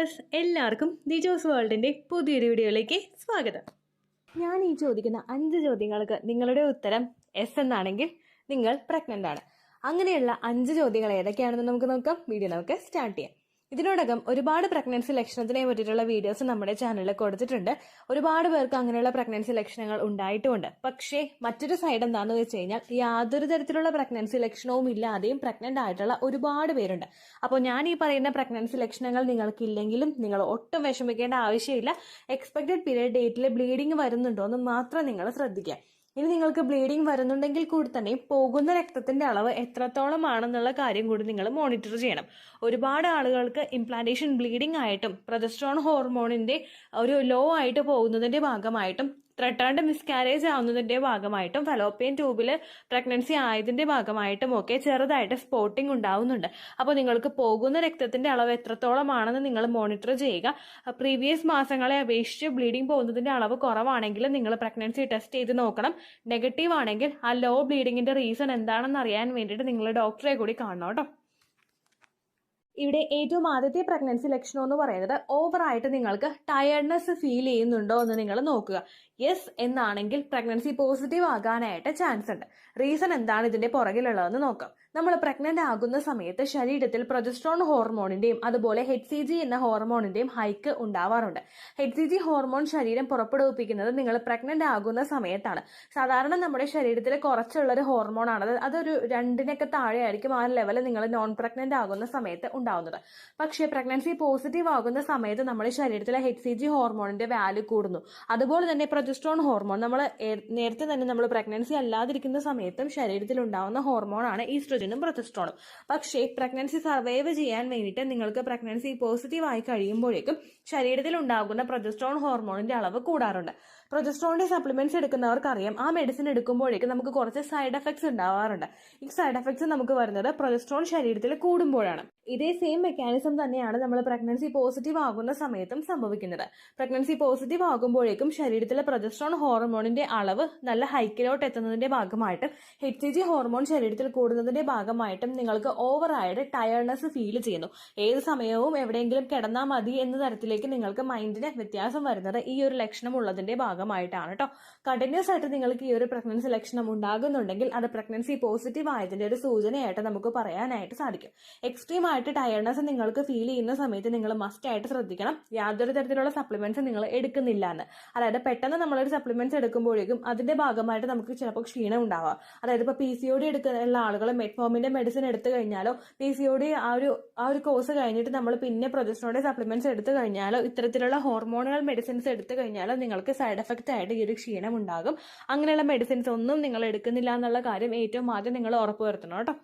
Dears, എല്ലാവർക്കും ദിജോസ് വേൾഡിൻ്റെ പുതിയൊരു വീഡിയോയിലേക്ക് സ്വാഗതം. ഞാൻ ഈ ചോദിക്കുന്ന 5 ചോദ്യങ്ങൾക്ക് നിങ്ങളുടെ ഉത്തരം എസ് എന്നാണെങ്കിൽ നിങ്ങൾ പ്രഗ്നൻ്റ് ആണ്. അങ്ങനെയുള്ള 5 ചോദ്യങ്ങൾ ഏതൊക്കെയാണെന്ന് നമുക്ക് നോക്കാം. വീഡിയോ നമുക്ക് സ്റ്റാർട്ട് ചെയ്യാം. ഇതിനോടകം ഒരുപാട് പ്രഗ്നൻസി ലക്ഷണത്തിനെ പറ്റിയിട്ടുള്ള വീഡിയോസ് നമ്മുടെ ചാനലിൽ കൊടുത്തിട്ടുണ്ട്. ഒരുപാട് പേർക്ക് അങ്ങനെയുള്ള പ്രഗ്നൻസി ലക്ഷണങ്ങൾ ഉണ്ടായിട്ടുമുണ്ട്. പക്ഷേ മറ്റൊരു സൈഡ് എന്താണെന്ന് വെച്ച് കഴിഞ്ഞാൽ യാതൊരു തരത്തിലുള്ള പ്രഗ്നൻസി ലക്ഷണവും ഇല്ലാതെയും പ്രഗ്നന്റ് ആയിട്ടുള്ള ഒരുപാട് പേരുണ്ട്. അപ്പോൾ ഞാൻ ഈ പറയുന്ന പ്രഗ്നൻസി ലക്ഷണങ്ങൾ നിങ്ങൾക്കില്ലെങ്കിലും നിങ്ങൾ ഒട്ടും വിഷമിക്കേണ്ട ആവശ്യമില്ല. എക്സ്പെക്റ്റഡ് പീരിയഡ് ഡേറ്റിൽ ബ്ലീഡിങ് വരുന്നുണ്ടോ എന്ന് മാത്രം നിങ്ങൾ ശ്രദ്ധിക്കുക. ഇനി നിങ്ങൾക്ക് ബ്ലീഡിങ് വരുന്നുണ്ടെങ്കിൽ കൂടി തന്നെ പോകുന്ന രക്തത്തിന്റെ അളവ് എത്രത്തോളം ആണെന്നുള്ള കാര്യം കൂടി നിങ്ങൾ മോണിറ്റർ ചെയ്യണം. ഒരുപാട് ആളുകൾക്ക് ഇംപ്ലാന്റേഷൻ ബ്ലീഡിംഗ് ആയിട്ടും പ്രൊജസ്ട്രോൺ ഹോർമോണിന്റെ ഒരു ലോ ആയിട്ട് പോകുന്നതിന്റെ ഭാഗമായിട്ടും റിട്ടേൺഡ് മിസ്കാരേജ് ആവുന്നതിന്റെ ഭാഗമായിട്ടും ഫലോപ്പിയൻ ട്യൂബിൽ പ്രഗ്നൻസി ആയതിന്റെ ഭാഗമായിട്ടും ഒക്കെ ചെറുതായിട്ട് സ്പോട്ടിംഗ് ഉണ്ടാവുന്നുണ്ട്. അപ്പോൾ നിങ്ങൾക്ക് പോകുന്ന രക്തത്തിന്റെ അളവ് എത്രത്തോളമാണെന്ന് നിങ്ങൾ മോണിറ്റർ ചെയ്യുക. പ്രീവിയസ് മാസങ്ങളെ അപേക്ഷിച്ച് ബ്ലീഡിംഗ് പോകുന്നതിന്റെ അളവ് കുറവാണെങ്കിൽ നിങ്ങൾ പ്രഗ്നൻസി ടെസ്റ്റ് ചെയ്ത് നോക്കണം. നെഗറ്റീവ് ആണെങ്കിൽ ആ ലോ ബ്ലീഡിങ്ങിന്റെ റീസൺ എന്താണെന്ന് അറിയാൻ വേണ്ടിയിട്ട് നിങ്ങൾ ഡോക്ടറെ കൂടി കാണണം കേട്ടോ. ഇവിടെ ഏറ്റവും ആദ്യത്തെ പ്രഗ്നൻസി ലക്ഷണം എന്ന് പറയുന്നത് ഓവറായിട്ട് നിങ്ങൾക്ക് ടയർഡ്നെസ് ഫീൽ ചെയ്യുന്നുണ്ടോ എന്ന് നിങ്ങൾ നോക്കുക. യെസ് എന്നാണെങ്കിൽ പ്രഗ്നൻസി പോസിറ്റീവ് ആകാനായിട്ട് ചാൻസ് ഉണ്ട്. റീസൺ എന്താണ് ഇതിന്റെ പുറകിലുള്ളതെന്ന് നോക്കാം. നമ്മൾ പ്രഗ്നന്റ് ആകുന്ന സമയത്ത് ശരീരത്തിൽ പ്രൊജസ്ട്രോൺ ഹോർമോണിന്റെയും അതുപോലെ HCG എന്ന ഹോർമോണിന്റെയും ഹൈക്ക് ഉണ്ടാവാറുണ്ട്. HCG ഹോർമോൺ ശരീരം പുറപ്പെടുവിപ്പിക്കുന്നത് നിങ്ങൾ പ്രഗ്നന്റ് ആകുന്ന സമയത്താണ്. സാധാരണ നമ്മുടെ ശരീരത്തിൽ കുറച്ചുള്ളൊരു ഹോർമോണാണ്. അതൊരു 2 താഴെ ആയിരിക്കും ആ ലെവൽ നിങ്ങൾ നോൺ പ്രഗ്നന്റ് ആകുന്ന സമയത്ത് ഉണ്ടാവുന്നത്. പക്ഷേ പ്രഗ്നൻസി പോസിറ്റീവ് ആകുന്ന സമയത്ത് നമ്മുടെ ശരീരത്തിലെ HCG ഹോർമോണിന്റെ വാല്യൂ കൂടുന്നു. അതുപോലെ തന്നെ പ്രൊജസ്ട്രോൺ ഹോർമോൺ നമ്മൾ നേരത്തെ തന്നെ നമ്മൾ പ്രഗ്നൻസി അല്ലാതിരിക്കുന്ന സമയത്തും ശരീരത്തിൽ ഉണ്ടാവുന്ന ഹോർമോണാണ് ഈസ്ട്രോജനും പ്രൊജസ്ട്രോണും. പക്ഷേ പ്രഗ്നൻസി സർവൈവ് ചെയ്യാൻ വേണ്ടിയിട്ട് നിങ്ങൾക്ക് പ്രഗ്നൻസി പോസിറ്റീവ് ആയി കഴിയുമ്പോഴേക്കും ശരീരത്തിൽ ഉണ്ടാകുന്ന പ്രൊജസ്ട്രോൺ ഹോർമോണിന്റെ അളവ് കൂടാറുണ്ട്. പ്രൊജസ്ട്രോണിന്റെ സപ്ലിമെന്റ്സ് എടുക്കുന്നവർക്കറിയാം ആ മെഡിസിൻ എടുക്കുമ്പോഴേക്കും നമുക്ക് കുറച്ച് സൈഡ് എഫക്ട്സ് ഉണ്ടാവാറുണ്ട്. ഈ സൈഡ് എഫക്ട്സ് നമുക്ക് വരുന്നത് പ്രൊജസ്ട്രോൺ ശരീരത്തിൽ കൂടുമ്പോഴാണ്. ഇതേ സെയിം മെക്കാനിസം തന്നെയാണ് നമ്മൾ പ്രഗ്നൻസി പോസിറ്റീവ് ആകുന്ന സമയത്തും സംഭവിക്കുന്നത്. പ്രഗ്നൻസി പോസിറ്റീവ് ആകുമ്പോഴേക്കും ശരീരത്തിലെ പ്രൊജസ്ട്രോൺ ഹോർമോണിന്റെ അളവ് നല്ല ഹൈക്കിലോട്ട് എത്തുന്നതിന്റെ ഭാഗമായിട്ടും HCG ഹോർമോൺ ശരീരത്തിൽ കൂടുന്നതിന്റെ ഭാഗമായിട്ടും നിങ്ങൾക്ക് ഓവറായിട്ട് ടയർഡ്നെസ് ഫീൽ ചെയ്യുന്നു. ഏത് സമയവും എവിടെയെങ്കിലും കിടന്നാൽ മതി എന്ന തരത്തിലേക്ക് നിങ്ങൾക്ക് മൈൻഡിന് വ്യത്യാസം വരുന്നത് ഈ ഒരു ലക്ഷണം ഉള്ളതിന്റെ ഭാഗമായിട്ടാണ് കേട്ടോ. കണ്ടിന്യൂസ് ആയിട്ട് നിങ്ങൾക്ക് ഈ ഒരു പ്രഗ്നൻസി ലക്ഷണം ഉണ്ടാകുന്നുണ്ടെങ്കിൽ അത് പ്രഗ്നൻസി പോസിറ്റീവ് ആയതിന്റെ ഒരു സൂചനയായിട്ട് നമുക്ക് പറയാനായിട്ട് സാധിക്കും. എക്സ്ട്രീം ആയിട്ട് ടയർഡ്നെസ് നിങ്ങൾക്ക് ഫീൽ ചെയ്യുന്ന സമയത്ത് നിങ്ങൾ മസ്റ്റ് ആയിട്ട് ശ്രദ്ധിക്കണം യാതൊരു തരത്തിലുള്ള സപ്ലിമെന്റ്സ് നിങ്ങൾ എടുക്കുന്നില്ല എന്ന്. അതായത് പെട്ടെന്ന് നമ്മളൊരു സപ്ലിമെന്റ്സ് എടുക്കുമ്പോഴേക്കും അതിന്റെ ഭാഗമായിട്ട് നമുക്ക് ചിലപ്പോൾ ക്ഷീണം ഉണ്ടാവാം. അതായത് ഇപ്പോൾ PCOD എടുക്കുന്ന ആളുകൾ മെറ്റ്ഫോമിന്റെ മെഡിസിൻ എടുത്തു കഴിഞ്ഞാലോ PCOD ആ ഒരു കോഴ്സ് കഴിഞ്ഞിട്ട് നമ്മൾ പിന്നെ പ്രൊജസ്ട്രോണിന്റെ സപ്ലിമെന്റ്സ് എടുത്തു കഴിഞ്ഞാലോ ഇത്തരത്തിലുള്ള ഹോർമോണൽ മെഡിസിൻസ് എടുത്തു കഴിഞ്ഞാലോ നിങ്ങൾക്ക് സൈഡ് എഫക്റ്റ് ആയിട്ട് ഈ ഒരു ക്ഷീണം ഉണ്ടാകും. അങ്ങനെയുള്ള മെഡിസിൻസ് ഒന്നും നിങ്ങൾ എടുക്കുന്നില്ല എന്നുള്ള കാര്യം ഏറ്റവും ആദ്യം നിങ്ങൾ ഉറപ്പുവരുത്തണം കേട്ടോ.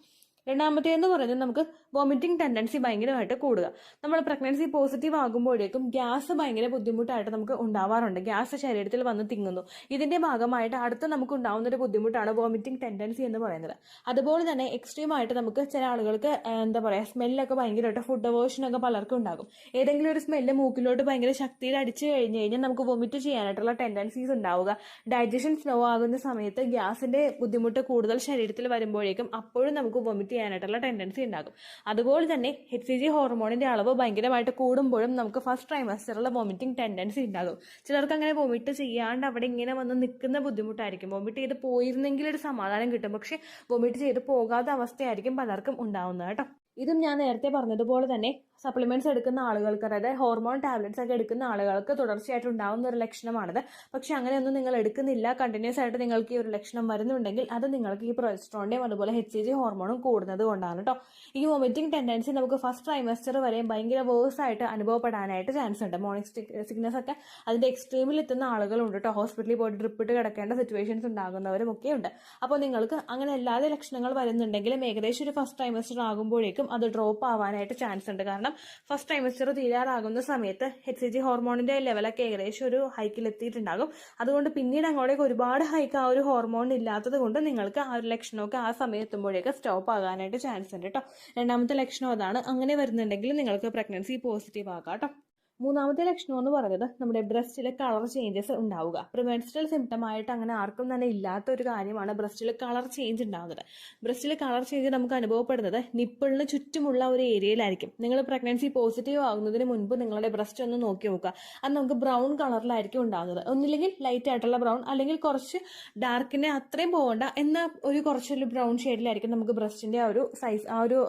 രണ്ടാമത്തേന്ന് പറയുന്നത് നമുക്ക് വോമിറ്റിംഗ് ടെൻഡൻസി ഭയങ്കരമായിട്ട് കൂടുക. നമ്മൾ പ്രഗ്നൻസി പോസിറ്റീവ് ആകുമ്പോഴേക്കും ഗ്യാസ് ഭയങ്കര ബുദ്ധിമുട്ടായിട്ട് നമുക്ക് ഉണ്ടാവാറുണ്ട്. ഗ്യാസ് ശരീരത്തിൽ വന്ന് തിങ്ങുന്നു. ഇതിന്റെ ഭാഗമായിട്ട് അടുത്ത് നമുക്ക് ഉണ്ടാവുന്ന ഒരു ബുദ്ധിമുട്ടാണ് വോമിറ്റിംഗ് ടെൻഡൻസി എന്ന് പറയുന്നത്. അതുപോലെ തന്നെ എക്സ്ട്രീം ആയിട്ട് നമുക്ക് ചില ആളുകൾക്ക് എന്താ പറയുക സ്മെല്ലൊക്കെ ഭയങ്കരമായിട്ട് ഫുഡ് അവേർഷനൊക്കെ പലർക്കും ഉണ്ടാകും. ഏതെങ്കിലും ഒരു സ്മെല്ല് മൂക്കിലോട്ട് ഭയങ്കര ശക്തിയിൽ അടിച്ചു കഴിഞ്ഞ് കഴിഞ്ഞാൽ നമുക്ക് വൊമിറ്റ് ചെയ്യാനായിട്ടുള്ള ടെൻഡൻസീസ് ഉണ്ടാവുക. ഡൈജഷൻ സ്ലോ ആകുന്ന സമയത്ത് ഗ്യാസിന്റെ ബുദ്ധിമുട്ട് കൂടുതൽ ശരീരത്തിൽ വരുമ്പോഴേക്കും അപ്പോഴും നമുക്ക് വൊമിറ്റ് ചെയ്യാനായിട്ടുള്ള ടെൻഡൻസി ഉണ്ടാകും. അതുപോലെ തന്നെ HCG ഹോർമോണിന്റെ അളവ് ഭയങ്കരമായിട്ട് കൂടുമ്പോഴും നമുക്ക് ഫസ്റ്റ് ട്രൈമസ്റ്ററിൽ വോമിറ്റിംഗ് ടെൻഡൻസി ഉണ്ടാകും. ചിലർക്ക് അങ്ങനെ വോമിറ്റ് ചെയ്യാണ്ട് അവിടെ ഇങ്ങനെ വന്ന് നിൽക്കുന്ന ബുദ്ധിമുട്ടായിരിക്കും. വോമിറ്റ് ചെയ്ത് പോയിരുന്നെങ്കിൽ ഒരു സമാധാനം കിട്ടും. പക്ഷെ വോമിറ്റ് ചെയ്ത് പോകാത്ത അവസ്ഥയായിരിക്കും പലർക്കും ഉണ്ടാവുന്നത് കേട്ടോ. ഇതും ഞാൻ നേരത്തെ പറഞ്ഞതുപോലെ തന്നെ സപ്ലിമെന്റ്സ് എടുക്കുന്ന ആളുകൾക്ക്, അതായത് ഹോർമോൺ ടാബ്ലറ്റ്സ് ഒക്കെ എടുക്കുന്ന ആളുകൾക്ക് തുടർച്ചയായിട്ട് ഉണ്ടാവുന്ന ഒരു ലക്ഷണമാണിത്. പക്ഷെ അങ്ങനെയൊന്നും നിങ്ങൾ എടുക്കുന്നില്ല, കണ്ടിന്യൂസ് ആയിട്ട് നിങ്ങൾക്ക് ഈ ഒരു ലക്ഷണം വരുന്നുണ്ടെങ്കിൽ അത് നിങ്ങൾക്ക് ഈ പ്രൊജസ്ട്രോണിന്റെയും അതുപോലെ HCG ഹോർമോണും കൂടുന്നത് കൊണ്ടാണ് കേട്ടോ. ഈ വൊമിറ്റിംഗ് ടെൻഡൻസി നമുക്ക് ഫസ്റ്റ് ട്രൈമസ്റ്റർ വരെയും ഭയങ്കര വേഴ്സ് ആയിട്ട് അനുഭവപ്പെടാനായിട്ട് ചാൻസ് ഉണ്ട്. മോർണിംഗ് സിക്നസ് ഒക്കെ അതിന്റെ എക്സ്ട്രീമിൽ എത്തുന്ന ആളുകളുണ്ട് കേട്ടോ. ഹോസ്പിറ്റലിൽ പോയിട്ട് ഡ്രിപ്പ് ഇട്ട് കിടക്കേണ്ട സിറ്റുവേഷൻസ് ഉണ്ടാകുന്നവരും ഒക്കെ ഉണ്ട്. അപ്പോൾ നിങ്ങൾക്ക് അങ്ങനെ അല്ലാതെ ലക്ഷണങ്ങൾ വരുന്നുണ്ടെങ്കിലും ഏകദേശം ഒരു ഫസ്റ്റ് ട്രൈമസ്റ്റർ ആകുമ്പോഴേക്കും അത് ഡ്രോപ്പ് ആവാനായിട്ട് ചാൻസ് ഉണ്ട്. കാരണം ഫസ്റ്റ് ട്രൈമസ്റ്റർ തീരാറാകുന്ന സമയത്ത് HCG ഹോർമോണിന്റെ ലെവലൊക്കെ ഏകദേശം ഒരു ഹൈക്കിൽ എത്തിയിട്ടുണ്ടാകും. അതുകൊണ്ട് പിന്നീട് അങ്ങോട്ടേക്ക് ഒരുപാട് ഹൈക്ക് ആ ഒരു ഹോർമോൺ ഇല്ലാത്തത് കൊണ്ട് നിങ്ങൾക്ക് ആ ഒരു ലക്ഷണമൊക്കെ ആ സമയം എത്തുമ്പോഴേക്ക് സ്റ്റോപ്പ് ആകാനായിട്ട് ചാൻസ് ഉണ്ട് കേട്ടോ. രണ്ടാമത്തെ ലക്ഷണം അതാണ്. അങ്ങനെ വരുന്നുണ്ടെങ്കിൽ നിങ്ങൾക്ക് പ്രഗ്നൻസി പോസിറ്റീവ് ആകാം കേട്ടോ. മൂന്നാമത്തെ ലക്ഷണം എന്ന് പറയുന്നത് നമ്മുടെ ബ്രസ്റ്റിലെ കളർ ചേഞ്ചസ് ഉണ്ടാവുക. പ്രിമെൻസ്ട്രൽ സിംറ്റം ആയിട്ട് അങ്ങനെ ആർക്കും തന്നെ ഇല്ലാത്ത ഒരു കാര്യമാണ് ബ്രസ്റ്റിൽ കളർ ചേഞ്ച് ഉണ്ടാകുന്നത്. ബ്രസ്റ്റിൽ കളർ ചേഞ്ച് നമുക്ക് അനുഭവപ്പെടുന്നത് നിപ്പിളിന് ചുറ്റുമുള്ള ഒരു ഏരിയയിലായിരിക്കും. നിങ്ങൾ പ്രഗ്നൻസി പോസിറ്റീവ് ആകുന്നതിന് മുൻപ് നിങ്ങളുടെ ബ്രസ്റ്റ് ഒന്ന് നോക്കി നോക്കുക. അത് നമുക്ക് ബ്രൗൺ കളറിലായിരിക്കും ഉണ്ടാകുന്നത്. ഒന്നില്ലെങ്കിൽ ലൈറ്റ് ആയിട്ടുള്ള ബ്രൗൺ, അല്ലെങ്കിൽ കുറച്ച് ഡാർക്കിനെ അത്രയും പോകണ്ട എന്നാൽ ഒരു കുറച്ചൊരു ബ്രൗൺ ഷെയ്ഡിലായിരിക്കും നമുക്ക് ബ്രസ്റ്റിന്റെ ആ ഒരു സൈസ്, ആ ഒരു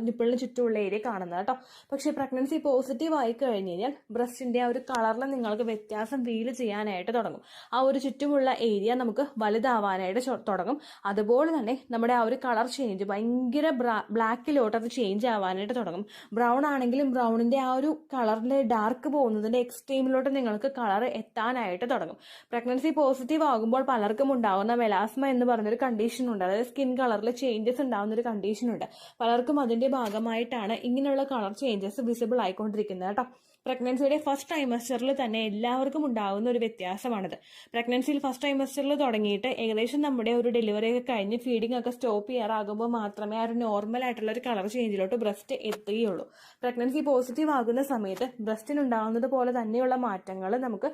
നിപ്പിളിന് ചുറ്റുമുള്ള ഏരിയ കാണുന്നത് കേട്ടോ. പക്ഷേ പ്രഗ്നൻസി പോസിറ്റീവ് ആയി കഴിഞ്ഞ് കഴിഞ്ഞാൽ ബ്രസ്റ്റിന്റെ ആ ഒരു കളറിൽ നിങ്ങൾക്ക് വ്യത്യാസം ഫീൽ ചെയ്യാനായിട്ട് തുടങ്ങും. ആ ഒരു ചുറ്റുമുള്ള ഏരിയ നമുക്ക് വലുതാവാനായിട്ട് തുടങ്ങും. അതുപോലെ തന്നെ നമ്മുടെ ആ ഒരു കളർ ചേഞ്ച് ഭയങ്കര ബ്ലാക്കിലോട്ട് അത് ചേഞ്ച് ആവാനായിട്ട് തുടങ്ങും. ബ്രൗൺ ആണെങ്കിലും ബ്രൗണിന്റെ ആ ഒരു കളറിലെ ഡാർക്ക് പോകുന്നതിന്റെ എക്സ്ട്രീമിലോട്ട് നിങ്ങൾക്ക് കളർ എത്താനായിട്ട് തുടങ്ങും. പ്രഗ്നൻസി പോസിറ്റീവ് ആകുമ്പോൾ പലർക്കും ഉണ്ടാകുന്ന മെലാസ്മ എന്ന് പറഞ്ഞൊരു കണ്ടീഷൻ ഉണ്ട്. അതായത് സ്കിൻ കളറിൽ ചേഞ്ചസ് ഉണ്ടാകുന്ന ഒരു കണ്ടീഷൻ ഉണ്ട്. പലർക്കും അതിന്റെ ഭാഗമായിട്ടാണ് ഇങ്ങനെയുള്ള കളർ ചേഞ്ചസ് വിസിബിൾ ആയിക്കൊണ്ടിരിക്കുന്നത് കേട്ടോ. പ്രഗ്നൻസിയുടെ ഫസ്റ്റ് ട്രൈമസ്റ്ററിൽ തന്നെ എല്ലാവർക്കും ഉണ്ടാകുന്ന ഒരു വ്യത്യാസമാണിത്. പ്രഗ്നൻസിയിൽ ഫസ്റ്റ് ട്രൈമസ്റ്ററിൽ തുടങ്ങിയിട്ട് ഏകദേശം നമ്മുടെ ഒരു ഡെലിവറി ഒക്കെ കഴിഞ്ഞ് ഫീഡിംഗ് ഒക്കെ സ്റ്റോപ്പ് ചെയ്യാറാകുമ്പോൾ മാത്രമേ ആ ഒരു നോർമൽ ആയിട്ടുള്ള ഒരു കളർ ചേഞ്ചിലോട്ട് ബ്രസ്റ്റ് എത്തുകയുള്ളൂ. പ്രഗ്നൻസി പോസിറ്റീവ് ആകുന്ന സമയത്ത് ബ്രസ്റ്റിനുണ്ടാകുന്നത് പോലെ തന്നെയുള്ള മാറ്റങ്ങൾ നമുക്ക്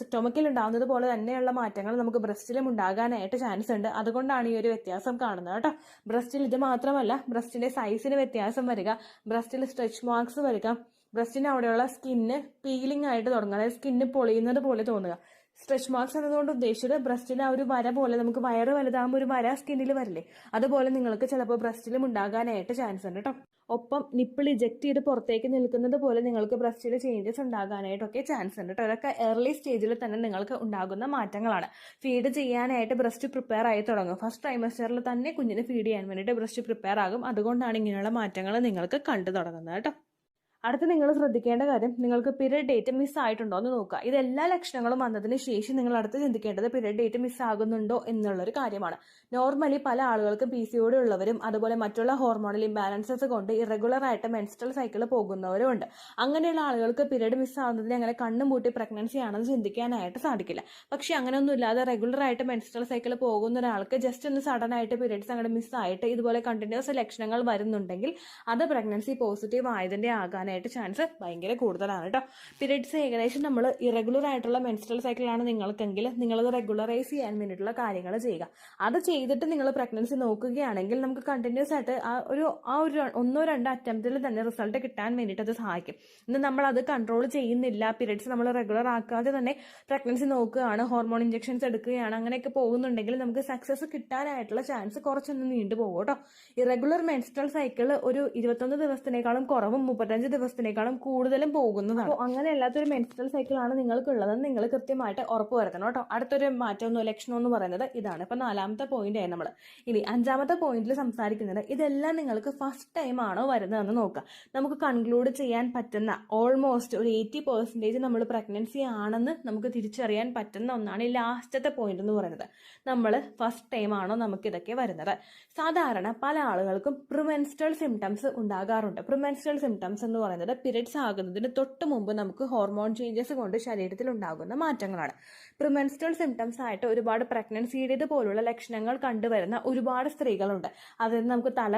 സ്റ്റൊമക്കിൽ ഉണ്ടാകുന്നത് പോലെ തന്നെയുള്ള മാറ്റങ്ങൾ നമുക്ക് ബ്രസ്റ്റിലും ഉണ്ടാകാനായിട്ട് ചാൻസ് ഉണ്ട്. അതുകൊണ്ടാണ് ഈ ഒരു വ്യത്യാസം കാണുന്നത് കേട്ടോ. ബ്രസ്റ്റിൽ ഇത് മാത്രമല്ല, ബ്രസ്റ്റിന്റെ സൈസിന് വ്യത്യാസം വരിക, ബ്രസ്റ്റിൽ സ്ട്രെച്ച് മാർക്സ് വരിക, ബ്രസ്റ്റിന് അവിടെയുള്ള സ്കിന്ന് പീലിംഗ് ആയിട്ട് തുടങ്ങുക, അതായത് സ്കിന്ന് പൊളിയുന്നത് പോലെ തോന്നുക. സ്ട്രെച്ച് മാർക്സ് എന്നതുകൊണ്ട് ഉദ്ദേശിച്ചത് ബ്രസ്റ്റിന് ആ ഒരു വര പോലെ, നമുക്ക് വയറ് വലുതാകുമ്പോൾ ഒരു വര സ്കിന്നിൽ വരില്ലേ, അതുപോലെ നിങ്ങൾക്ക് ചിലപ്പോൾ ബ്രസ്റ്റിലും ഉണ്ടാകാനായിട്ട് ചാൻസ് ഉണ്ട് കേട്ടോ. ഒപ്പം നിപ്പിൾ ഇജക്ട് ചെയ്ത് പുറത്തേക്ക് നിൽക്കുന്നത് പോലെ നിങ്ങൾക്ക് ബ്രസ്റ്റിൽ ചേഞ്ചസ് ഉണ്ടാകാനായിട്ടൊക്കെ ചാൻസ് ഉണ്ട് കേട്ടോ. ഇതൊക്കെ ഏർലി സ്റ്റേജിൽ തന്നെ നിങ്ങൾക്ക് ഉണ്ടാകുന്ന മാറ്റങ്ങളാണ്. ഫീഡ് ചെയ്യാനായിട്ട് ബ്രസ്റ്റ് പ്രിപ്പയർ ആയി തുടങ്ങും. ഫസ്റ്റ് ട്രൈമസ്റ്ററിൽ തന്നെ കുഞ്ഞിന് ഫീഡ് ചെയ്യാൻ വേണ്ടിയിട്ട് ബ്രസ്റ്റ് പ്രിപ്പയർ ആകും. അതുകൊണ്ടാണ് ഇങ്ങനെയുള്ള മാറ്റങ്ങൾ നിങ്ങൾക്ക് കണ്ടു തുടങ്ങുന്നത് കേട്ടോ. അടുത്ത് നിങ്ങൾ ശ്രദ്ധിക്കേണ്ട കാര്യം, നിങ്ങൾക്ക് പീരിയഡ് ഡേറ്റ് മിസ് ആയിട്ടുണ്ടോ എന്ന് നോക്കുക. ഇതെല്ലാ ലക്ഷണങ്ങളും വന്നതിന് ശേഷം നിങ്ങൾ അടുത്ത് ചിന്തിക്കേണ്ടത് പീരിയഡ് ഡേറ്റ് മിസ് ആകുന്നുണ്ടോ എന്നുള്ളൊരു കാര്യമാണ്. നോർമലി പല ആളുകൾക്കും PCOD ഉള്ളവരും അതുപോലെ മറ്റുള്ള ഹോർമോണൽ ഇംബാലൻസസ് കൊണ്ട് ഇറഗുലർ ആയിട്ട് മെൻസ്ട്രൽ സൈക്കിൾ പോകുന്നവരും ഉണ്ട്. അങ്ങനെയുള്ള ആളുകൾക്ക് പീരിയഡ് മിസ് ആവുന്നതിന് അങ്ങനെ കണ്ണും പൂട്ടി പ്രഗ്നൻസി ആണെന്ന് ചിന്തിക്കാനായിട്ട് സാധിക്കില്ല. പക്ഷെ അങ്ങനെയൊന്നും ഇല്ലാതെ റെഗുലർ ആയിട്ട് മെൻസ്ട്രൽ സൈക്കിൾ പോകുന്ന ഒരാൾക്ക് ജസ്റ്റ് ഒന്ന് സഡൻ ആയിട്ട് പീരിയഡ്സ് അങ്ങോട്ട് മിസ് ആയിട്ട് ഇതുപോലെ കണ്ടിന്യൂസ് ലക്ഷണങ്ങൾ വരുന്നുണ്ടെങ്കിൽ അത് പ്രഗ്നൻസി പോസിറ്റീവ് ആയതിന്റെ ആകാനായിട്ട് ചാൻസ് ഭയങ്കര കൂടുതലാണ് കേട്ടോ. പീരിയഡ്സ് ഏകദേശം നമ്മൾ ഇറഗുലർ ആയിട്ടുള്ള മെൻസ്ട്രൽ സൈക്കിളാണ് നിങ്ങൾക്കെങ്കിൽ നിങ്ങളത് റെഗുലറൈസ് ചെയ്യാൻ വേണ്ടിയിട്ടുള്ള കാര്യങ്ങൾ ചെയ്യുക. അത് ചെയ്തിട്ട് നിങ്ങൾ പ്രഗ്നൻസി നോക്കുകയാണെങ്കിൽ നമുക്ക് കണ്ടിന്യൂസ് ആയിട്ട് ആ ഒരു 1-2 അറ്റംപ്റ്റിൽ തന്നെ റിസൾട്ട് കിട്ടാൻ വേണ്ടിയിട്ട് അത് സഹായിക്കും. ഇന്ന് നമ്മൾ അത് കൺട്രോൾ ചെയ്യുന്നില്ല, പീരിയഡ്സ് നമ്മൾ റെഗുലർ ആക്കാതെ തന്നെ പ്രഗ്നൻസി നോക്കുകയാണ്, ഹോർമോൺ ഇഞ്ചക്ഷൻസ് എടുക്കുകയാണ്, അങ്ങനെയൊക്കെ പോകുന്നുണ്ടെങ്കിൽ നമുക്ക് സക്സസ് കിട്ടാനായിട്ടുള്ള ചാൻസ് കുറച്ചൊന്ന് നീണ്ടു പോകും കേട്ടോ. ഇറഗുലർ മെൻസ്ട്രൽ സൈക്കിൾ ഒരു 21 ദിവസത്തിനേക്കാളും കുറവും 35 ദിവസത്തിനേക്കാളും കൂടുതലും പോകുന്നതാണ്. അപ്പോൾ അങ്ങനെ അല്ലാത്തൊരു മെൻസ്ട്രൽ സൈക്കിളാണ് നിങ്ങൾക്കുള്ളതെന്ന് നിങ്ങൾ കൃത്യമായിട്ട് ഉറപ്പ് വരുത്തണം കേട്ടോ. അടുത്തൊരു മാറ്റമൊന്നും ലക്ഷണം എന്ന് പറയുന്നത് ഇതാണ്. ഇപ്പൊ 4ാമത്തെ പോയിന്റ് ആയി നമ്മൾ. ഇനി 5ാമത്തെ പോയിന്റിൽ സംസാരിക്കുന്നത് ഇതെല്ലാം നിങ്ങൾക്ക് ഫസ്റ്റ് ടൈം ആണോ വരുന്നതെന്ന് നോക്കുക. നമുക്ക് കൺക്ലൂഡ് ചെയ്യാൻ പറ്റുന്ന ഓൾമോസ്റ്റ് ഒരു 80% നമ്മൾ പ്രഗ്നൻസി ആണെന്ന് നമുക്ക് തിരിച്ചറിയാൻ പറ്റുന്ന ഒന്നാണ് ഈ ലാസ്റ്റത്തെ പോയിന്റ് എന്ന് പറയുന്നത്. നമ്മൾ ഫസ്റ്റ് ടൈം ആണോ നമുക്ക് ഇതൊക്കെ വരുന്നത്. സാധാരണ പല ആളുകൾക്കും പ്രിമെൻസ്ട്രൽ സിംറ്റംസ് ഉണ്ടാകാറുണ്ട്. പ്രിമെൻസ്ട്രൽ സിംറ്റംസ് എന്ന് പറയുന്നത് പീരിയഡ്സ് ആകുന്നതിന് തൊട്ട് മുമ്പ് നമുക്ക് ഹോർമോൺ ചേഞ്ചസ് കൊണ്ട് ശരീരത്തിൽ ഉണ്ടാകുന്ന മാറ്റങ്ങളാണ്. പ്രിമെൻസ്ട്രൽ സിംറ്റംസ് ആയിട്ട് ഒരുപാട് പ്രഗ്നൻസിയുടേത് പോലുള്ള ലക്ഷണങ്ങൾ കണ്ടുവരുന്ന ഒരുപാട് സ്ത്രീകളുണ്ട്. അതായത് നമുക്ക് തല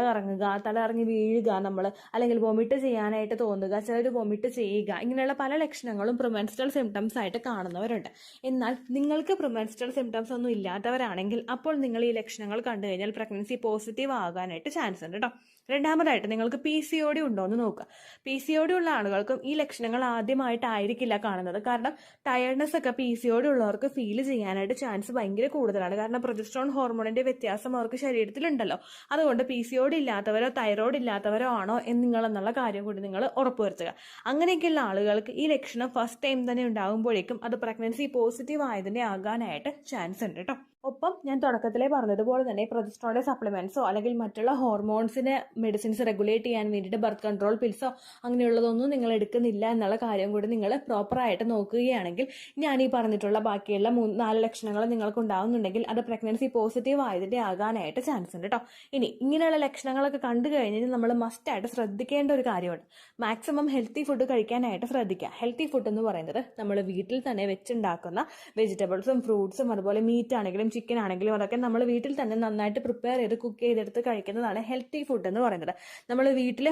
കറങ്ങി വീഴുക, നമ്മൾ അല്ലെങ്കിൽ വൊമിറ്റ് ചെയ്യാനായിട്ട് തോന്നുക, ചിലർ വൊമിറ്റ് ചെയ്യുക, ഇങ്ങനെയുള്ള പല ലക്ഷണങ്ങളും പ്രിമെൻസ്ട്രൽ സിംറ്റംസ് ആയിട്ട് കാണുന്നവരുണ്ട്. എന്നാൽ നിങ്ങൾക്ക് പ്രിമെൻസ്ട്രൽ സിംറ്റംസ് ഒന്നും ഇല്ലാത്തവരാണെങ്കിൽ അപ്പോൾ നിങ്ങൾ ഈ ലക്ഷണങ്ങൾ കണ്ടു കഴിഞ്ഞാൽ പ്രഗ്നൻസി പോസിറ്റീവ് ആകാനായിട്ട് ചാൻസ് ഉണ്ട് കേട്ടോ. രണ്ടാമതായിട്ട് നിങ്ങൾക്ക് PCOD ഉണ്ടോ എന്ന് നോക്കുക. PCOD ഉള്ള ആളുകൾക്കും ഈ ലക്ഷണങ്ങൾ ആദ്യമായിട്ടായിരിക്കില്ല കാണുന്നത്. കാരണം ടയർഡ്നെസ് ഒക്കെ PCOD ഉള്ളവർക്ക് ഫീൽ ചെയ്യാനായിട്ട് ചാൻസ് ഭയങ്കര കൂടുതലാണ്. കാരണം പ്രൊജസ്ട്രോൺ ഹോർമോണിന്റെ വ്യത്യാസം അവർക്ക് ശരീരത്തിലുണ്ടല്ലോ. അതുകൊണ്ട് PCOD ഇല്ലാത്തവരോ തൈറോയ്ഡ് ഇല്ലാത്തവരോ ആണോ എന്നുള്ള കാര്യം കൂടി നിങ്ങൾ ഉറപ്പുവരുത്തുക. അങ്ങനെയൊക്കെയുള്ള ആളുകൾക്ക് ഈ ലക്ഷണം ഫസ്റ്റ് ടൈം തന്നെ ഉണ്ടാകുമ്പോഴേക്കും അത് പ്രഗ്നൻസി പോസിറ്റീവ് ആയതിന്റെ ആകാനായിട്ട് ചാൻസ് ഉണ്ട് കേട്ടോ. ഒപ്പം ഞാൻ തുടക്കത്തിലേ പറഞ്ഞതുപോലെ തന്നെ പ്രൊജസ്ട്രോണിന്റെ സപ്ലിമെന്റ്സോ അല്ലെങ്കിൽ മറ്റുള്ള ഹോർമോൺസിനെ മെഡിസിൻസ് റെഗുലേറ്റ് ചെയ്യാൻ വേണ്ടിയിട്ട് ബർത്ത് കൺട്രോൾ പിൽസോ അങ്ങനെയുള്ളതൊന്നും നിങ്ങൾ എടുക്കുന്നില്ല എന്നുള്ള കാര്യം കൂടി നിങ്ങൾ പ്രോപ്പറായിട്ട് നോക്കുകയാണെങ്കിൽ ഞാൻ ഈ പറഞ്ഞിട്ടുള്ള ബാക്കിയുള്ള 4 ലക്ഷണങ്ങൾ നിങ്ങൾക്ക് ഉണ്ടാവുന്നുണ്ടെങ്കിൽ അത് പ്രഗ്നൻസി പോസിറ്റീവ് ആയതിന്റെ ആകാനായിട്ട് ചാൻസ് ഉണ്ട് കേട്ടോ. ഇനി ഇങ്ങനെയുള്ള ലക്ഷണങ്ങളൊക്കെ കണ്ടു കഴിഞ്ഞാൽ നമ്മൾ മസ്റ്റായിട്ട് ശ്രദ്ധിക്കേണ്ട ഒരു കാര്യമുണ്ട്. മാക്സിമം ഹെൽത്തി ഫുഡ് കഴിക്കാനായിട്ട് ശ്രദ്ധിക്കുക. ഹെൽത്തി ഫുഡ് എന്ന് പറയുന്നത് നമ്മൾ വീട്ടിൽ തന്നെ വെച്ചുണ്ടാക്കുന്ന വെജിറ്റബിൾസും ഫ്രൂട്ട്സും അതുപോലെ മീറ്റ് ആണെങ്കിലും ചിക്കൻ ആണെങ്കിലും അതൊക്കെ നമ്മൾ വീട്ടിൽ തന്നെ നന്നായിട്ട് പ്രിപ്പയർ ചെയ്ത് കുക്ക് ചെയ്തെടുത്ത് കഴിക്കുന്നതാണ് ഹെൽത്തി ഫുഡ് എന്ന് പറയുന്നത്. നമ്മൾ വീട്ടിൽ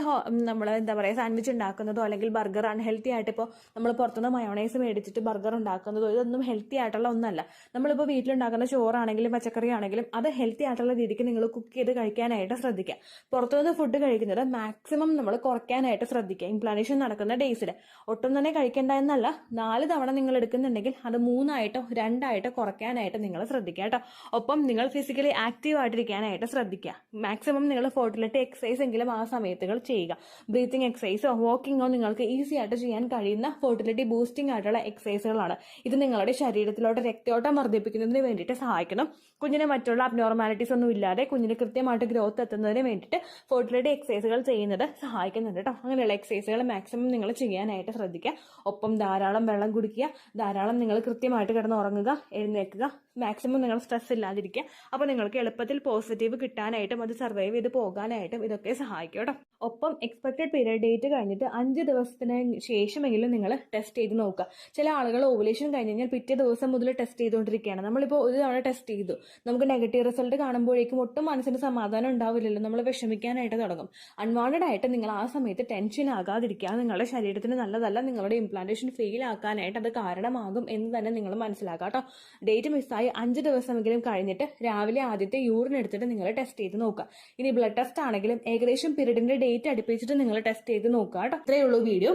നമ്മൾ എന്താ പറയുക സാൻഡ്വിച്ച് ഉണ്ടാക്കുന്നതോ അല്ലെങ്കിൽ ബർഗർ അൺഹെൽത്തി ആയിട്ട് ഇപ്പോൾ നമ്മൾ പുറത്തുനിന്ന് മയോണൈസ് മേടിച്ചിട്ട് ബർഗർ ഉണ്ടാക്കുന്നതോ ഇതൊന്നും ഹെൽത്തി ആയിട്ടുള്ള ഒന്നല്ല. നമ്മളിപ്പോൾ വീട്ടിലുണ്ടാക്കുന്ന ചോറാണെങ്കിലും പച്ചക്കറി ആണെങ്കിലും അത് ഹെൽത്തി ആയിട്ടുള്ള രീതിക്ക് നിങ്ങൾ കുക്ക് ചെയ്ത് കഴിക്കാനായിട്ട് ശ്രദ്ധിക്കുക. പുറത്തുനിന്ന് ഫുഡ് കഴിക്കുന്നത് മാക്സിമം നമ്മൾ കുറയ്ക്കാനായിട്ട് ശ്രദ്ധിക്കുക. ഇംപ്ലാന്റേഷൻ നടക്കുന്ന ഡേയ്സിൽ ഒട്ടും തന്നെ കഴിക്കേണ്ട എന്നല്ല, 4 തവണ നിങ്ങൾ എടുക്കുന്നുണ്ടെങ്കിൽ അത് 3ആയിട്ടോ 2ആയിട്ടോ കുറയ്ക്കാനായിട്ട് നിങ്ങൾ ശ്രദ്ധിക്കുക കേട്ടോ. ഒപ്പം നിങ്ങൾ ഫിസിക്കലി ആക്റ്റീവ് ആയിട്ടിരിക്കാനായിട്ട് ശ്രദ്ധിക്കുക. മാക്സിമം നിങ്ങൾ ഫോർട്ടിലിറ്റി എക്സസൈസ് എങ്കിലും ആ സമയത്തുകൾ ചെയ്യുക. ബ്രീത്തിങ് എക്സസൈസോ വാക്കിങ്ങോ നിങ്ങൾക്ക് ഈസി ആയിട്ട് ചെയ്യാൻ കഴിയുന്ന ഫോർട്ടിലിറ്റി ബൂസ്റ്റിംഗ് ആയിട്ടുള്ള എക്സസൈസുകളാണ്. ഇത് നിങ്ങളുടെ ശരീരത്തിലോട്ട് രക്തയോട്ടം വർദ്ധിപ്പിക്കുന്നതിന് വേണ്ടിയിട്ട് സഹായിക്കണം. കുഞ്ഞിന് മറ്റുള്ള അബ്നോർമാലിറ്റീസ് ഒന്നും ഇല്ലാതെ കുഞ്ഞിന് കൃത്യമായിട്ട് ഗ്രോത്ത് എത്തുന്നതിന് വേണ്ടിയിട്ട് ഫോർട്ടിലിറ്റി എക്സസൈസുകൾ ചെയ്യുന്നത് സഹായിക്കുന്നുണ്ട് കേട്ടോ. അങ്ങനെയുള്ള എക്സസൈസുകൾ മാക്സിമം നിങ്ങൾ ചെയ്യാനായിട്ട് ശ്രദ്ധിക്കുക. ഒപ്പം ധാരാളം വെള്ളം കുടിക്കുക, ധാരാളം നിങ്ങൾ കൃത്യമായിട്ട് കിടന്ന് ഉറങ്ങുക, എഴുന്നേൽക്കുക, മാക്സിമം നിങ്ങൾ സ്ട്രെസ് ഇല്ലാതിരിക്കുക. അപ്പോൾ നിങ്ങൾക്ക് എളുപ്പത്തിൽ പോസിറ്റീവ് കിട്ടാനായിട്ടും അത് സർവൈവ് ചെയ്ത് പോകാനായിട്ടും ഇതൊക്കെ സഹായിക്കും കേട്ടോ. ഒപ്പം എക്സ്പെക്റ്റഡ് പീരിയഡ് ഡേറ്റ് കഴിഞ്ഞിട്ട് 5 ദിവസത്തിന് ശേഷമെങ്കിലും നിങ്ങൾ ടെസ്റ്റ് ചെയ്ത് നോക്കുക. ചില ആളുകൾ ഓവുലേഷൻ കഴിഞ്ഞ് കഴിഞ്ഞാൽ പിറ്റേ ദിവസം മുതൽ ടെസ്റ്റ് ചെയ്തുകൊണ്ടിരിക്കുകയാണ്. നമ്മളിപ്പോൾ ഒരു തവണ ടെസ്റ്റ് ചെയ്തു, നമുക്ക് നെഗറ്റീവ് റിസൾട്ട് കാണുമ്പോഴേക്കും ഒട്ടും മനസ്സിന് സമാധാനം ഉണ്ടാവില്ലല്ലോ, നമ്മൾ വിഷമിക്കാനായിട്ട് തുടങ്ങും. അൺവാണ്ടഡ് ആയിട്ട് നിങ്ങൾ ആ സമയത്ത് ടെൻഷൻ ആകാതിരിക്കുക. നിങ്ങളുടെ ശരീരത്തിന് നല്ലതല്ല, നിങ്ങളുടെ ഇംപ്ലാന്റേഷൻ ഫെയിൽ ആക്കാനായിട്ട് അത് കാരണമാകും എന്ന് തന്നെ നിങ്ങൾ മനസ്സിലാക്കുക കേട്ടോ. ഡേറ്റ് മിസ്സായി 5 ദിവസമെങ്കിലും കഴിഞ്ഞിട്ട് രാവിലെ ആദ്യത്തെ യൂറിൻ എടുത്തിട്ട് നിങ്ങൾ ടെസ്റ്റ് ചെയ്ത് നോക്കുക. ഇനി ബ്ലഡ് ടെസ്റ്റ് ആണെങ്കിലും ഏകദേശം പീരീഡിന്റെ ഡേറ്റ് അടുപ്പിച്ചിട്ട് നിങ്ങൾ ടെസ്റ്റ് ചെയ്ത് നോക്കുക കേട്ടോ. ഇത്രയേ ഉള്ളൂ വീഡിയോ.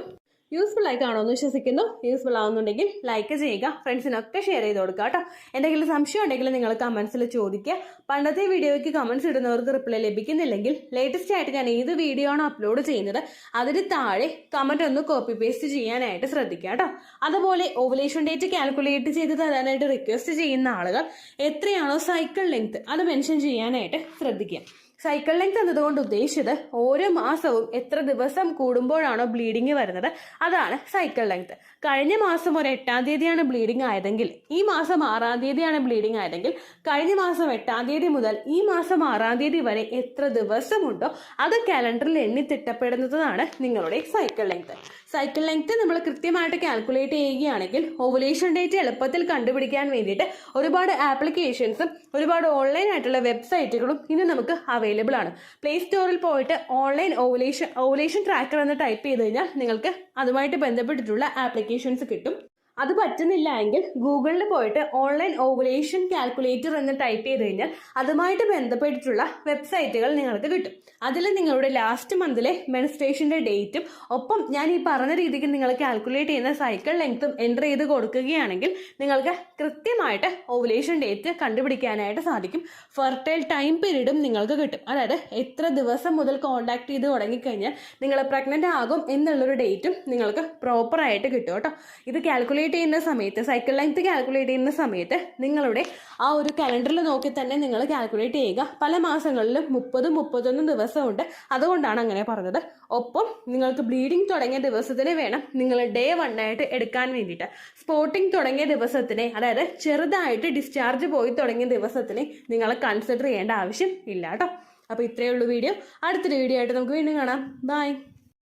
യൂസ്ഫുൾ ആയി കാണുമെന്ന് വിശ്വസിക്കുന്നു. യൂസ്ഫുൾ ആവുന്നുണ്ടെങ്കിൽ ലൈക്ക് ചെയ്യുക, ഫ്രണ്ട്സിനൊക്കെ ഷെയർ ചെയ്ത് കൊടുക്കുക കേട്ടോ. എന്തെങ്കിലും സംശയം ഉണ്ടെങ്കിൽ നിങ്ങൾ കമന്റ്സിൽ ചോദിക്കുക. പണ്ടത്തെ വീഡിയോയ്ക്ക് കമന്റ്സ് ഇടുന്നവർക്ക് റിപ്ലൈ ലഭിക്കുന്നില്ലെങ്കിൽ ലേറ്റസ്റ്റ് ആയിട്ട് ഞാൻ ഏത് വീഡിയോ ആണ് അപ്ലോഡ് ചെയ്യുന്നത് അതിന് താഴെ കമന്റ് ഒന്ന് കോപ്പി പേസ്റ്റ് ചെയ്യാനായിട്ട് ശ്രദ്ധിക്കുക കേട്ടോ. അതുപോലെ ഓവുലേഷൻ ഡേറ്റ് കാൽക്കുലേറ്റ് ചെയ്ത് തരാനായിട്ട് റിക്വസ്റ്റ് ചെയ്യുന്ന ആളുകൾ എത്രയാണോ സൈക്കിൾ ലെങ്ത് അത് മെൻഷൻ ചെയ്യാനായിട്ട് ശ്രദ്ധിക്കുക. സൈക്കിൾ ലെങ്ത് എന്നതുകൊണ്ട് ഉദ്ദേശിച്ചത് ഓരോ മാസവും എത്ര ദിവസം കൂടുമ്പോഴാണോ ബ്ലീഡിങ് വരുന്നത് അതാണ് സൈക്കിൾ ലെങ്ത്. കഴിഞ്ഞ മാസം ഒരു 8-ാം തീയതിയാണ് ബ്ലീഡിങ് ആയതെങ്കിൽ ഈ മാസം 6-ാം തീയതിയാണ് ബ്ലീഡിങ് ആയതെങ്കിൽ കഴിഞ്ഞ മാസം 8-ാം തീയതി മുതൽ ഈ മാസം 6-ാം തീയതി വരെ എത്ര ദിവസമുണ്ടോ അത് കാലണ്ടറിൽ എണ്ണി തിട്ടപ്പെടുന്നതാണ് നിങ്ങളുടെ സൈക്കിൾ ലെങ്ത്. സൈക്കിൾ ലെങ്ത് നമ്മൾ കൃത്യമായിട്ട് കാൽക്കുലേറ്റ് ചെയ്യുകയാണെങ്കിൽ ഓവുലേഷൻ ഡേറ്റ് എളുപ്പത്തിൽ കണ്ടുപിടിക്കാൻ വേണ്ടിയിട്ട് ഒരുപാട് ആപ്ലിക്കേഷൻസും ഒരുപാട് ഓൺലൈൻ ആയിട്ടുള്ള വെബ്സൈറ്റുകളും ഇന്ന് നമുക്ക് അവൈലബിൾ ആണ്. പ്ലേ സ്റ്റോറിൽ പോയിട്ട് ഓൺലൈൻ ഓവുലേഷൻ ട്രാക്കർ എന്ന് ടൈപ്പ് ചെയ്ത് കഴിഞ്ഞാൽ നിങ്ങൾക്ക് അതുമായിട്ട് ബന്ധപ്പെട്ടിട്ടുള്ള ആപ്ലിക്കേഷൻസ് കിട്ടും. അത് പറ്റുന്നില്ല എങ്കിൽ ഗൂഗിളിൽ പോയിട്ട് ഓൺലൈൻ ഓവുലേഷൻ കാൽക്കുലേറ്റർ എന്ന് ടൈപ്പ് ചെയ്ത് കഴിഞ്ഞാൽ അതുമായിട്ട് ബന്ധപ്പെട്ടിട്ടുള്ള വെബ്സൈറ്റുകൾ നിങ്ങൾക്ക് കിട്ടും. അതിൽ നിങ്ങളുടെ ലാസ്റ്റ് മന്തിലെ മെൻസ്ട്രേഷൻ്റെ ഡേറ്റും ഒപ്പം ഞാൻ ഈ പറഞ്ഞ രീതിക്ക് നിങ്ങൾ കാൽക്കുലേറ്റ് ചെയ്യുന്ന സൈക്കിൾ ലെങ്ത്തും എൻ്റർ ചെയ്ത് കൊടുക്കുകയാണെങ്കിൽ നിങ്ങൾക്ക് കൃത്യമായിട്ട് ഓവുലേഷൻ ഡേറ്റ് കണ്ടുപിടിക്കാനായിട്ട് സാധിക്കും. ഫെർട്ടൈൽ ടൈം പീരീഡും നിങ്ങൾക്ക് കിട്ടും. അതായത് എത്ര ദിവസം മുതൽ കോൺടാക്ട് ചെയ്ത് തുടങ്ങിക്കഴിഞ്ഞാൽ നിങ്ങൾ പ്രഗ്നൻ്റ് ആകും എന്നുള്ളൊരു ഡേറ്റും നിങ്ങൾക്ക് പ്രോപ്പറായിട്ട് കിട്ടും കേട്ടോ. ഇത് കാൽക്കുലേറ്റ് ചെയ്യുന്ന സമയത്ത് സൈക്കിൾ ലെങ്ത് കാൽക്കുലേറ്റ് ചെയ്യുന്ന സമയത്ത് നിങ്ങളുടെ ആ ഒരു കലണ്ടറിൽ നോക്കി തന്നെ നിങ്ങൾ കാൽക്കുലേറ്റ് ചെയ്യുക. പല മാസങ്ങളിലും 30-31 ദിവസമുണ്ട്, അതുകൊണ്ടാണ് അങ്ങനെ പറഞ്ഞത്. ഒപ്പം നിങ്ങൾക്ക് ബ്ലീഡിങ് തുടങ്ങിയ ദിവസത്തിന് വേണം നിങ്ങൾ ഡേ 1 ആയിട്ട് എടുക്കാൻ വേണ്ടിയിട്ട്. സ്പോട്ടിങ് തുടങ്ങിയ ദിവസത്തിനെ, അതായത് ചെറുതായിട്ട് ഡിസ്ചാർജ് പോയി തുടങ്ങിയ ദിവസത്തിനെ നിങ്ങൾ കൺസിഡർ ചെയ്യേണ്ട ആവശ്യം ഇല്ല കേട്ടോ. അപ്പോൾ ഇത്രയേ ഉള്ളൂ വീഡിയോ. അടുത്തൊരു വീഡിയോ ആയിട്ട് നമുക്ക് വീണ്ടും കാണാം. ബൈ.